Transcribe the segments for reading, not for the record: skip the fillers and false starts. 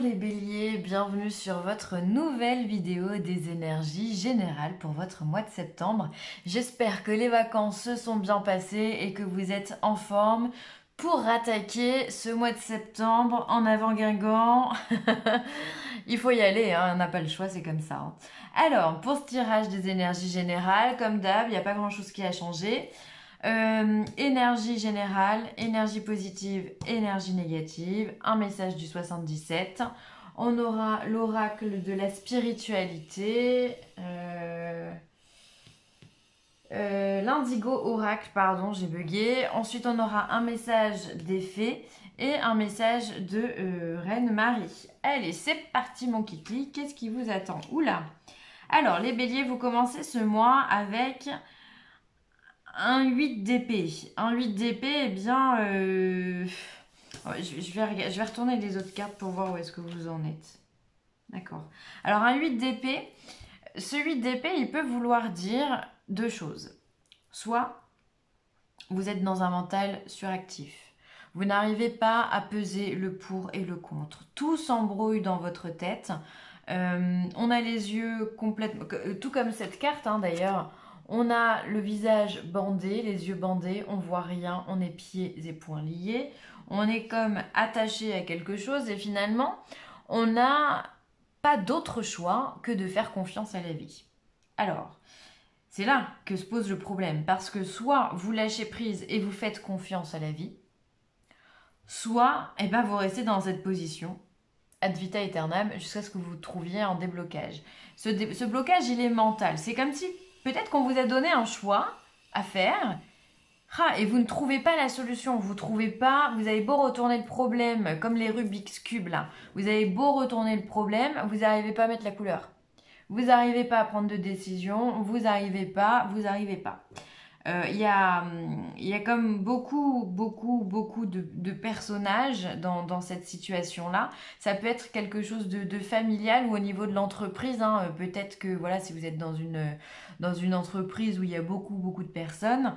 les béliers, bienvenue sur votre nouvelle vidéo des énergies générales pour votre mois de septembre. J'espère que les vacances se sont bien passées et que vous êtes en forme pour attaquer ce mois de septembre en avant Guingamp. Il faut y aller, hein, on n'a pas le choix, c'est comme ça. Hein. Alors, pour ce tirage des énergies générales, comme d'hab, il n'y a pas grand-chose qui a changé. Énergie générale, énergie positive, énergie négative, un message du 77. On aura l'oracle de la spiritualité, l'indigo oracle, pardon, j'ai bugué. Ensuite, on aura un message des fées et un message de Reine Marie. Allez, c'est parti mon kiki, qu'est-ce qui vous attend? Oula! Alors, les béliers, vous commencez ce mois avec un 8 d'épée. Un 8 d'épée, eh bien, je vais retourner les autres cartes pour voir où est-ce que vous en êtes. D'accord. Alors, un 8 d'épée, ce 8 d'épée, il peut vouloir dire deux choses. Soit, vous êtes dans un mental suractif. Vous n'arrivez pas à peser le pour et le contre. Tout s'embrouille dans votre tête. On a les yeux complètement... Tout comme cette carte, hein, d'ailleurs. On a le visage bandé, les yeux bandés, on voit rien, on est pieds et poings liés. On est comme attaché à quelque chose et finalement, on n'a pas d'autre choix que de faire confiance à la vie. Alors, c'est là que se pose le problème parce que soit vous lâchez prise et vous faites confiance à la vie, soit eh ben, vous restez dans cette position ad vita aeternam jusqu'à ce que vous trouviez un déblocage. Ce blocage, il est mental. C'est comme si peut-être qu'on vous a donné un choix à faire et vous ne trouvez pas la solution. Vous avez beau retourner le problème, comme les Rubik's Cube là. Vous avez beau retourner le problème, vous n'arrivez pas à mettre la couleur. Vous n'arrivez pas à prendre de décision, vous n'arrivez pas. Il y a comme beaucoup de personnages dans cette situation-là. Ça peut être quelque chose de familial ou au niveau de l'entreprise. Hein. Peut-être que voilà, si vous êtes dans une entreprise où il y a beaucoup de personnes,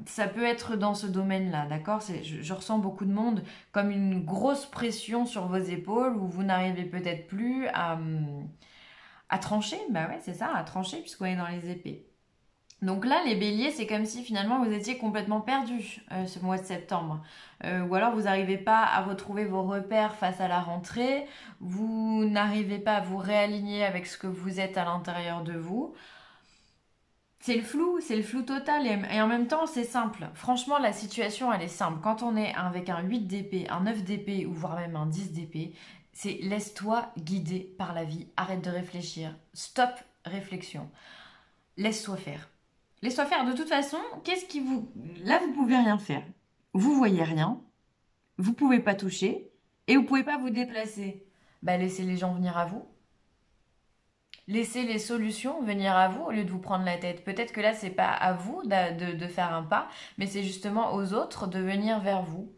ça peut être dans ce domaine-là, d'accord? Je ressens beaucoup de monde comme une grosse pression sur vos épaules où vous n'arrivez peut-être plus à trancher. Bah ouais, c'est ça, à trancher puisqu'on est dans les épées. Donc là, les béliers, c'est comme si finalement vous étiez complètement perdu ce mois de septembre. Ou alors vous n'arrivez pas à retrouver vos repères face à la rentrée, vous n'arrivez pas à vous réaligner avec ce que vous êtes à l'intérieur de vous. C'est le flou total et en même temps c'est simple. Franchement, la situation elle est simple. Quand on est avec un 8 d'épée, un 9 d'épée ou voire même un 10 d'épée, c'est laisse-toi guider par la vie. Arrête de réfléchir. Stop réflexion. Laisse-toi faire. Laisse-toi faire. De toute façon, Là, vous pouvez rien faire. Vous voyez rien. Vous pouvez pas toucher. Et vous pouvez pas vous déplacer. Bah, laissez les gens venir à vous. Laissez les solutions venir à vous au lieu de vous prendre la tête. Peut-être que là, c'est pas à vous de faire un pas, mais c'est justement aux autres de venir vers vous.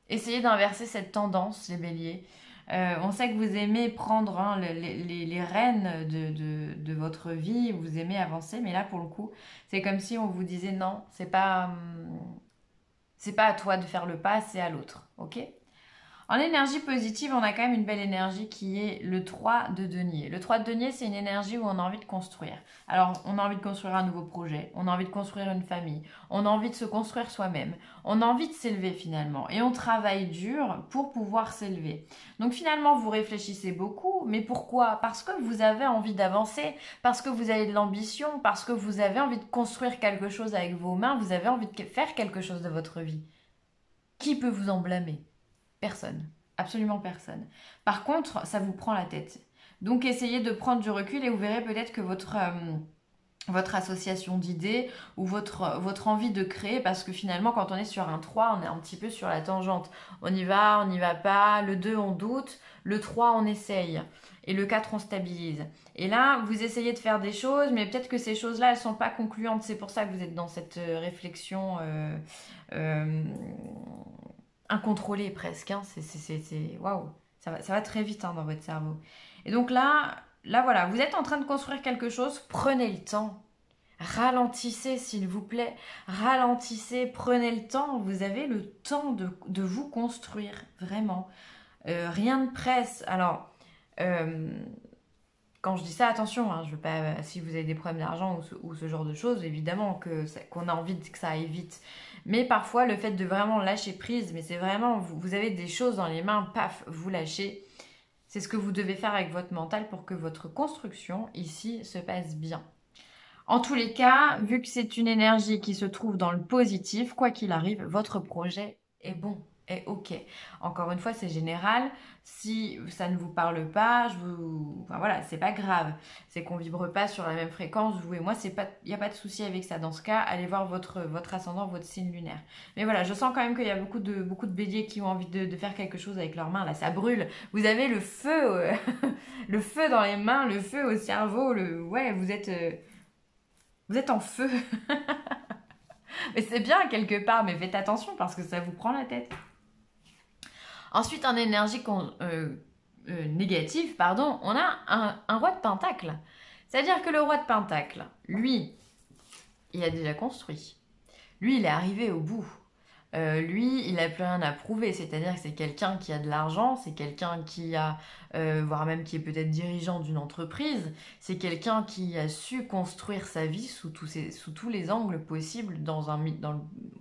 Essayez d'inverser cette tendance, les béliers. On sait que vous aimez prendre les rênes de votre vie, vous aimez avancer, mais là pour le coup, c'est comme si on vous disait non, c'est pas à toi de faire le pas, c'est à l'autre, ok? En énergie positive, on a quand même une belle énergie qui est le 3 de denier. Le 3 de denier, c'est une énergie où on a envie de construire. Alors, on a envie de construire un nouveau projet, on a envie de construire une famille, on a envie de se construire soi-même, on a envie de s'élever finalement. Et on travaille dur pour pouvoir s'élever. Donc finalement, vous réfléchissez beaucoup, mais pourquoi? Parce que vous avez envie d'avancer, parce que vous avez de l'ambition, parce que vous avez envie de construire quelque chose avec vos mains, vous avez envie de faire quelque chose de votre vie. Qui peut vous en blâmer? Personne, absolument personne. Par contre, ça vous prend la tête. Donc essayez de prendre du recul et vous verrez peut-être que votre association d'idées ou votre envie de créer, parce que finalement quand on est sur un 3, on est un petit peu sur la tangente. On y va pas, le 2 on doute, le 3 on essaye et le 4 on stabilise. Et là, vous essayez de faire des choses, mais peut-être que ces choses-là, elles sont pas concluantes. C'est pour ça que vous êtes dans cette réflexion incontrôlé presque, hein. C'est waouh, ça va très vite hein, dans votre cerveau. Et donc là voilà, vous êtes en train de construire quelque chose, prenez le temps. Ralentissez s'il vous plaît, ralentissez, prenez le temps, vous avez le temps de vous construire, vraiment. rien ne presse. Alors, quand je dis ça, attention, hein, je veux pas, si vous avez des problèmes d'argent ou ce genre de choses, évidemment qu'on a envie que ça aille vite. Mais parfois, le fait de vraiment lâcher prise, mais c'est vraiment, vous avez des choses dans les mains, paf, vous lâchez. C'est ce que vous devez faire avec votre mental pour que votre construction ici se passe bien. En tous les cas, vu que c'est une énergie qui se trouve dans le positif, quoi qu'il arrive, votre projet est bon, est ok. Encore une fois, c'est général. Si ça ne vous parle pas, enfin voilà, c'est pas grave. C'est qu'on vibre pas sur la même fréquence, vous et moi, il n'y a pas de souci avec ça. Dans ce cas, allez voir votre ascendant, votre signe lunaire. Mais voilà, je sens quand même qu'il y a beaucoup de béliers qui ont envie de faire quelque chose avec leurs mains. Là, ça brûle. Vous avez le feu, le feu dans les mains, le feu au cerveau. Ouais, vous êtes en feu. Mais c'est bien quelque part, mais faites attention parce que ça vous prend la tête. Ensuite, en énergie négative, pardon, on a un roi de pentacle. C'est-à-dire que le roi de pentacle, lui, il a déjà construit. Lui, il est arrivé au bout. Lui, il n'a plus rien à prouver, c'est-à-dire que c'est quelqu'un qui a de l'argent, c'est quelqu'un qui a, voire même qui est peut-être dirigeant d'une entreprise, c'est quelqu'un qui a su construire sa vie sous tous les angles possibles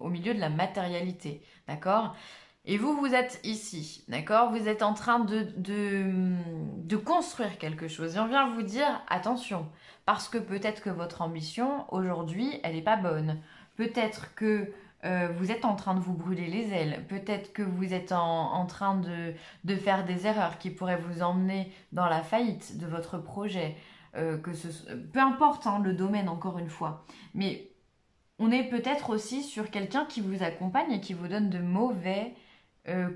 au milieu de la matérialité, d'accord? Et vous êtes ici, d'accord? Vous êtes en train de construire quelque chose. Et on vient vous dire, attention, parce que peut-être que votre ambition, aujourd'hui, elle n'est pas bonne. Peut-être que vous êtes en train de vous brûler les ailes. Peut-être que vous êtes en train de faire des erreurs qui pourraient vous emmener dans la faillite de votre projet. Peu importe hein, le domaine, encore une fois. Mais on est peut-être aussi sur quelqu'un qui vous accompagne et qui vous donne de mauvais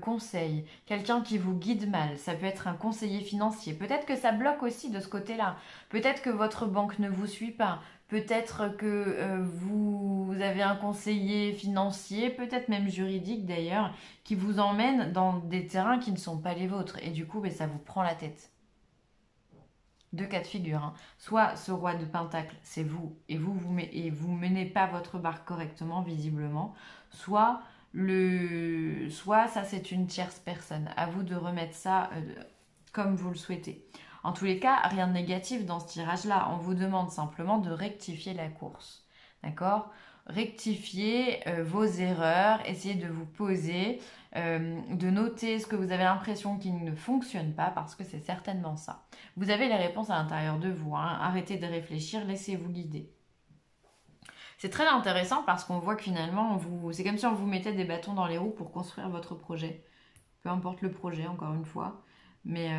conseils. Quelqu'un qui vous guide mal. Ça peut être un conseiller financier. Peut-être que ça bloque aussi de ce côté-là. Peut-être que votre banque ne vous suit pas. Peut-être que vous avez un conseiller financier, peut-être même juridique d'ailleurs, qui vous emmène dans des terrains qui ne sont pas les vôtres. Et du coup, ça vous prend la tête. Deux cas de figure. Hein. Soit ce roi de pentacle, c'est vous, et vous menez pas votre barque correctement, visiblement. Soit ça, c'est une tierce personne. À vous de remettre ça comme vous le souhaitez. En tous les cas, rien de négatif dans ce tirage-là. On vous demande simplement de rectifier la course. D'accord? Rectifier vos erreurs, essayez de vous poser, de noter ce que vous avez l'impression qui ne fonctionne pas, parce que c'est certainement ça. Vous avez les réponses à l'intérieur de vous. Hein. Arrêtez de réfléchir, laissez-vous guider. C'est très intéressant parce qu'on voit que finalement, c'est comme si on vous mettait des bâtons dans les roues pour construire votre projet. Peu importe le projet, encore une fois. Mais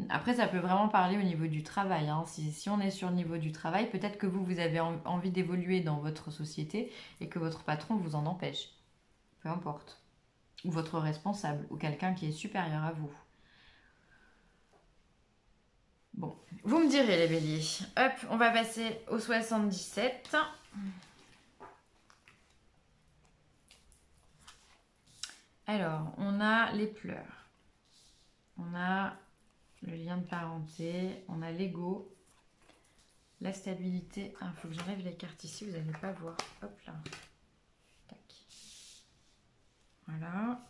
après, ça peut vraiment parler au niveau du travail. Hein. Si on est sur le niveau du travail, peut-être que vous avez envie d'évoluer dans votre société et que votre patron vous en empêche. Peu importe. Ou votre responsable, ou quelqu'un qui est supérieur à vous. Bon, vous me direz les béliers. Hop, on va passer au 77. Alors, on a les pleurs. On a le lien de parenté, on a l'ego, la stabilité. Il faut que j'enlève les cartes ici, vous n'allez pas voir. Hop là. Tac. Voilà.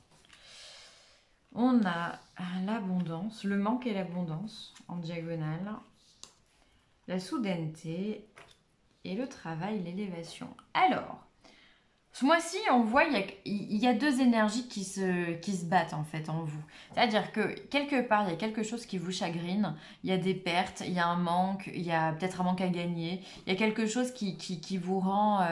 On a l'abondance, le manque et l'abondance en diagonale, la soudaineté et le travail, l'élévation. Alors, ce mois-ci, on voit il y a deux énergies qui se battent en fait en vous. C'est-à-dire que quelque part, il y a quelque chose qui vous chagrine, il y a des pertes, il y a un manque, il y a peut-être un manque à gagner, il y a quelque chose qui vous rend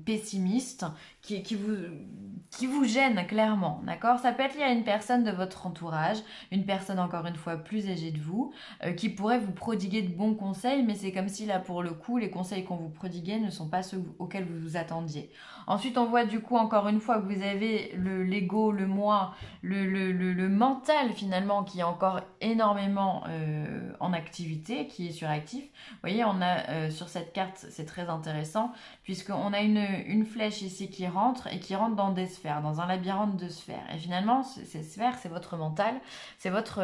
pessimiste, qui vous gêne clairement, d'accord? Ça peut être lié à une personne de votre entourage, une personne encore une fois plus âgée de vous, qui pourrait vous prodiguer de bons conseils, mais c'est comme si là pour le coup, les conseils qu'on vous prodiguait ne sont pas ceux auxquels vous vous attendiez. Ensuite, on voit du coup encore une fois que vous avez l'ego, le moi, le mental finalement qui est encore énormément en activité, qui est suractif. Vous voyez, on a sur cette carte, c'est très intéressant, puisqu'on a une flèche ici qui rentre et qui rentre dans des sphères, dans un labyrinthe de sphères. Et finalement, ces sphères, c'est votre mental, c'est votre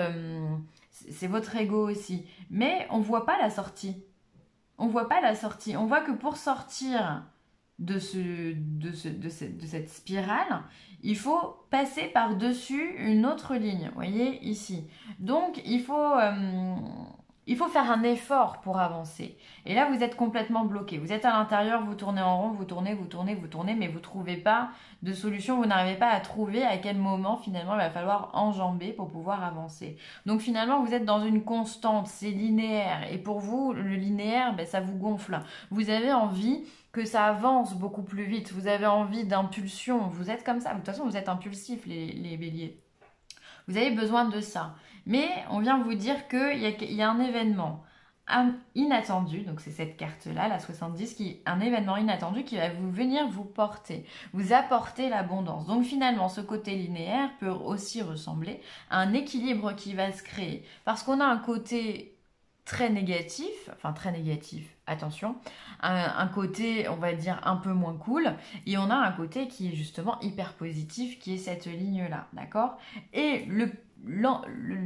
ego aussi. Mais on ne voit pas la sortie. On voit pas la sortie. On voit que pour sortir de cette spirale, il faut passer par-dessus une autre ligne, vous voyez, ici. Donc, il faut faire un effort pour avancer. Et là, vous êtes complètement bloqué. Vous êtes à l'intérieur, vous tournez en rond, vous tournez, mais vous ne trouvez pas de solution. Vous n'arrivez pas à trouver à quel moment, finalement, il va falloir enjamber pour pouvoir avancer. Donc, finalement, vous êtes dans une constante, c'est linéaire. Et pour vous, le linéaire, ben, ça vous gonfle. Vous avez envie que ça avance beaucoup plus vite. Vous avez envie d'impulsion. Vous êtes comme ça. De toute façon, vous êtes impulsifs, les béliers. Vous avez besoin de ça. Mais on vient vous dire qu'il y a un événement inattendu, donc c'est cette carte-là, la 70, un événement inattendu qui va venir vous porter, vous apporter l'abondance. Donc finalement, ce côté linéaire peut aussi ressembler à un équilibre qui va se créer. Parce qu'on a un côté très négatif, attention, un côté, on va dire, un peu moins cool, et on a un côté qui est justement hyper positif, qui est cette ligne-là, d'accord? Et le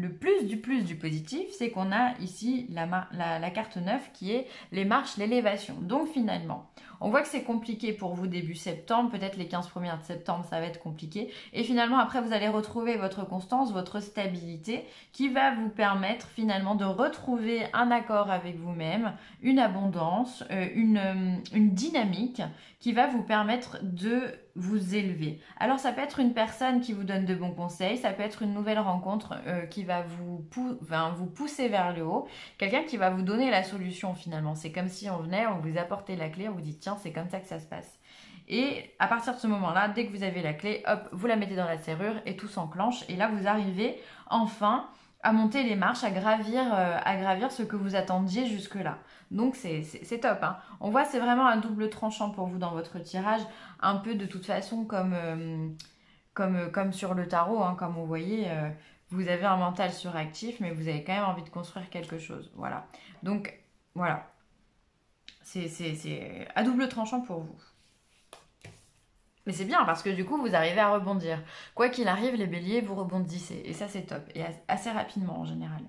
plus du positif, c'est qu'on a ici la carte 9 qui est les marches, l'élévation. Donc finalement, on voit que c'est compliqué pour vous début septembre, peut-être les 15 premiers de septembre, ça va être compliqué. Et finalement, après, vous allez retrouver votre constance, votre stabilité, qui va vous permettre finalement de retrouver un accord avec vous-même, une abondance, une dynamique qui va vous permettre de vous élever. Alors ça peut être une personne qui vous donne de bons conseils, ça peut être une nouvelle rencontre qui va vous pousser vers le haut, quelqu'un qui va vous donner la solution finalement. C'est comme si on venait, on vous apportait la clé, on vous dit tiens c'est comme ça que ça se passe. Et à partir de ce moment-là, dès que vous avez la clé, hop, vous la mettez dans la serrure et tout s'enclenche. Et là vous arrivez enfin à monter les marches, à gravir ce que vous attendiez jusque-là. Donc c'est top. Hein. On voit c'est vraiment un double tranchant pour vous dans votre tirage, un peu de toute façon comme sur le tarot, hein, comme vous voyez, vous avez un mental suractif, mais vous avez quand même envie de construire quelque chose. Voilà. Donc voilà, c'est à double tranchant pour vous. Mais c'est bien parce que du coup, vous arrivez à rebondir. Quoi qu'il arrive, les béliers, vous rebondissez. Et ça, c'est top. Et assez rapidement en général.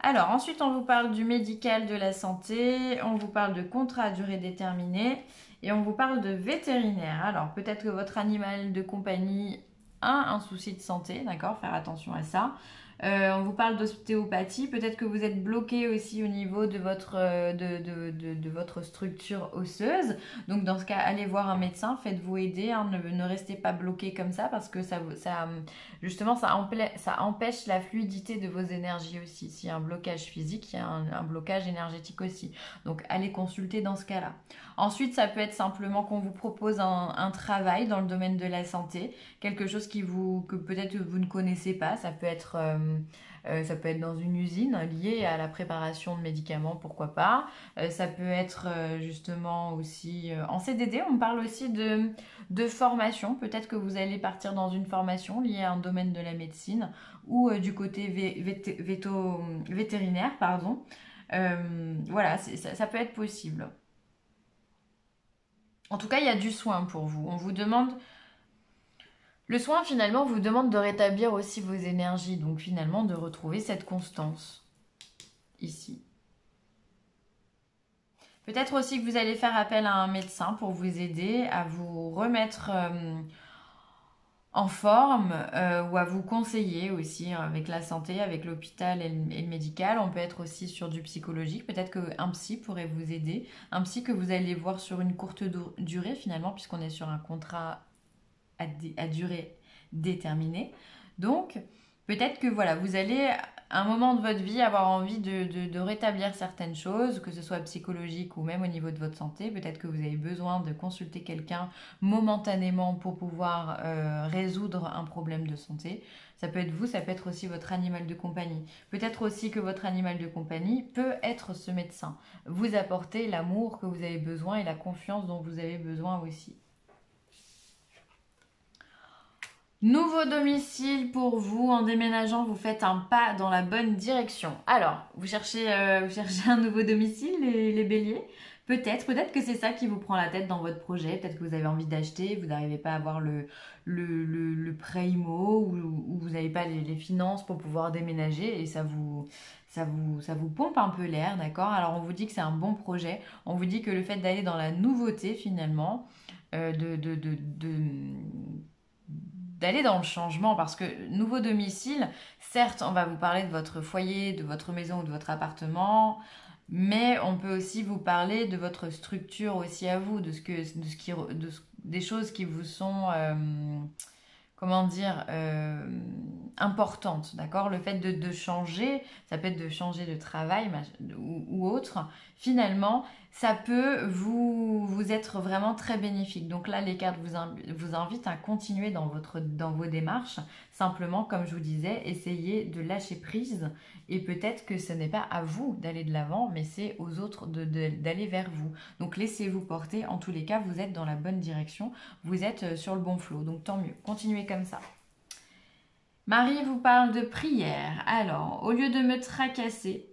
Alors, ensuite, on vous parle du médical, de la santé. On vous parle de contrat à durée déterminée. Et on vous parle de vétérinaire. Alors, peut-être que votre animal de compagnie a un souci de santé. D'accord, faire attention à ça. On vous parle d'ostéopathie. Peut-être que vous êtes bloqué aussi au niveau de votre structure osseuse. Donc dans ce cas, allez voir un médecin, faites-vous aider. Hein, ne restez pas bloqué comme ça parce que justement, ça empêche la fluidité de vos énergies aussi. S'il y a un blocage physique, il y a un blocage énergétique aussi. Donc allez consulter dans ce cas-là. Ensuite, ça peut être simplement qu'on vous propose un travail dans le domaine de la santé. Quelque chose que peut-être vous ne connaissez pas. Ça peut être dans une usine liée à la préparation de médicaments, pourquoi pas. Ça peut être justement aussi en CDD. On parle aussi de formation. Peut-être que vous allez partir dans une formation liée à un domaine de la médecine ou du côté vétérinaire, pardon. Voilà, ça peut être possible. En tout cas, il y a du soin pour vous. On vous demande... Le soin, finalement, vous demande de rétablir aussi vos énergies. Donc, finalement, de retrouver cette constance. Ici. Peut-être aussi que vous allez faire appel à un médecin pour vous aider à vous remettre en forme ou à vous conseiller aussi avec la santé, avec l'hôpital et le médical. On peut être aussi sur du psychologique. Peut-être qu'un psy pourrait vous aider. Un psy que vous allez voir sur une courte durée finalement, puisqu'on est sur un contrat à durée déterminée. Donc, peut-être que voilà, vous allez à un moment de votre vie avoir envie de rétablir certaines choses, que ce soit psychologique ou même au niveau de votre santé. Peut-être que vous avez besoin de consulter quelqu'un momentanément pour pouvoir résoudre un problème de santé. Ça peut être vous, ça peut être aussi votre animal de compagnie. Peut-être aussi que votre animal de compagnie peut être ce médecin. Vous apporter l'amour que vous avez besoin et la confiance dont vous avez besoin aussi. Nouveau domicile pour vous. En déménageant, vous faites un pas dans la bonne direction. Alors, vous cherchez un nouveau domicile, les béliers? Peut-être que c'est ça qui vous prend la tête dans votre projet. Peut-être que vous avez envie d'acheter, vous n'arrivez pas à avoir le prêt IMO ou vous n'avez pas les finances pour pouvoir déménager et ça vous pompe un peu l'air, d'accord? Alors, on vous dit que c'est un bon projet. On vous dit que le fait d'aller dans la nouveauté, finalement, d'aller dans le changement parce que nouveau domicile, certes, on va vous parler de votre foyer, de votre maison ou de votre appartement, mais on peut aussi vous parler de votre structure aussi à vous, des choses qui vous sont, comment dire, importantes, d'accord? Le fait de changer, ça peut être de changer de travail ou autre, finalement, ça peut vous être vraiment très bénéfique. Donc là, les cartes vous invitent à continuer dans vos démarches. Simplement, comme je vous disais, essayez de lâcher prise et peut-être que ce n'est pas à vous d'aller de l'avant, mais c'est aux autres d'aller vers vous. Donc laissez-vous porter. En tous les cas, vous êtes dans la bonne direction. Vous êtes sur le bon flot. Donc tant mieux. Continuez comme ça. Marie vous parle de prière. Alors, au lieu de me tracasser,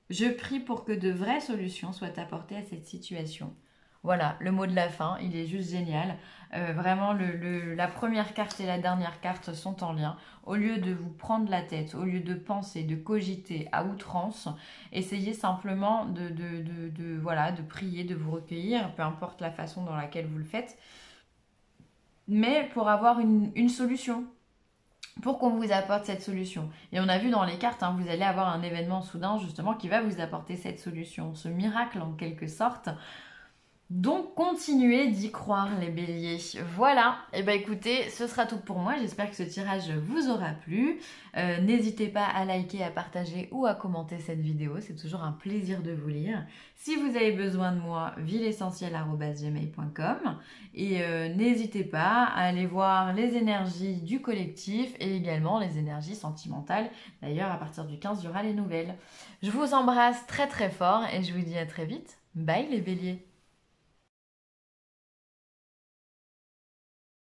je prie pour que de vraies solutions soient apportées à cette situation. Voilà, le mot de la fin, il est juste génial. Vraiment, la première carte et la dernière carte sont en lien. Au lieu de vous prendre la tête, au lieu de penser, de cogiter à outrance, essayez simplement de prier, de vous recueillir, peu importe la façon dans laquelle vous le faites, mais pour avoir une solution, pour qu'on vous apporte cette solution. Et on a vu dans les cartes, hein, vous allez avoir un événement soudain justement qui va vous apporter cette solution, ce miracle en quelque sorte. Donc continuez d'y croire les béliers. Voilà, et bien écoutez, ce sera tout pour moi. J'espère que ce tirage vous aura plu. N'hésitez pas à liker, à partager ou à commenter cette vidéo. C'est toujours un plaisir de vous lire. Si vous avez besoin de moi, villeessentielle@gmail.com. Et n'hésitez pas à aller voir les énergies du collectif et également les énergies sentimentales. D'ailleurs, à partir du 15, il y aura les nouvelles. Je vous embrasse très très fort et je vous dis à très vite. Bye les béliers.